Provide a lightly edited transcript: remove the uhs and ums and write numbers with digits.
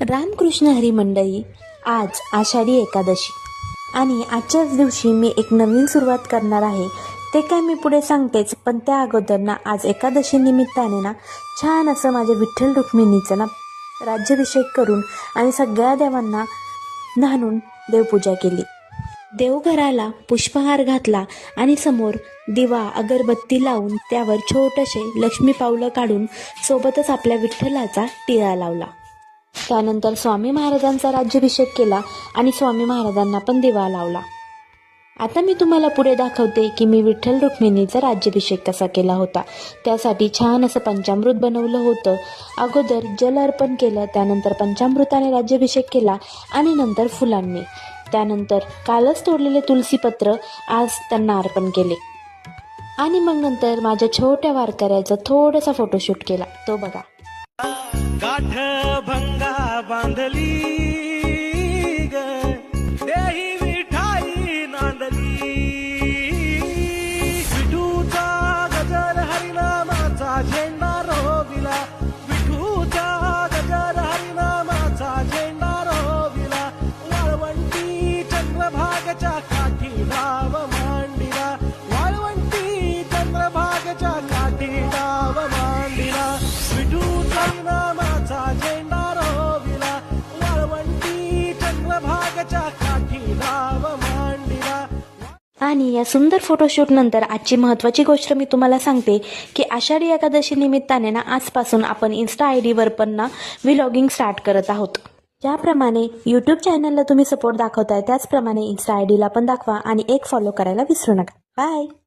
रामकृष्ण हरी मंडळी, आज आषाढी एकादशी आणि आजच्याच दिवशी मी एक नवीन सुरुवात करणार आहे. ते काय मी पुढे सांगतेच, पण त्या अगोदर ना आज एकादशी निमित्ताने ना छान असं माझ्या विठ्ठल रुक्मिणीचं ना राज्याभिषेक करून आणि सगळ्या देवांना न्हाणून देवपूजा केली. देवघराला पुष्पहार घातला आणि समोर दिवा अगरबत्ती लावून त्यावर छोटेसे लक्ष्मी पावलं काढून सोबतच आपल्या विठ्ठलाचा टिळा लावला. त्यानंतर स्वामी महाराजांचा राज्याभिषेक केला आणि स्वामी महाराजांना पण दिवा लावला. आता मी तुम्हाला पुढे दाखवते की मी विठ्ठल रुक्मिणीचा राज्याभिषेक कसा केला होता. त्यासाठी छान असं पंचामृत बनवलं होतं. अगोदर जल अर्पण केलं, त्यानंतर पंचामृताने राज्याभिषेक केला आणि नंतर फुलांनी. त्यानंतर कालच तोडलेले तुलसीपत्र आज त्यांना अर्पण केले आणि मग नंतर माझ्या छोट्या वारकऱ्याचा थोडासा फोटोशूट केला, तो बघा. गाठ भंगा बांधली ग देही विठाई नांदली, विठूचा गजर हरिनामाचा झेंडा रोविला, विठूचा गजर हरिनामाचा झेंडा रोविला, वाळवंटी चंद्रभागच्या काठी डाव मांडिला, वाळवंटी चंद्रभागच्या काठी डाव मांडिला, विठूचा नामाचा झेंडा रोविला, वाळवंटी चंद्रभागच्या काठी डाव मांडिला. आणि या सुंदर फोटोशूट नंतर आजची महत्त्वाची गोष्ट मी तुम्हाला सांगते की आषाढी एकादशी निमित्ताने ना आजपासून आपण इन्स्टा ID वर पण ना व्लॉगिंग स्टार्ट करत आहोत. ज्याप्रमाणे यूट्यूब चॅनलला तुम्ही सपोर्ट दाखवताय त्याचप्रमाणे इन्स्टा ID ला पण दाखवा आणि एक फॉलो करायला विसरू नका. बाय.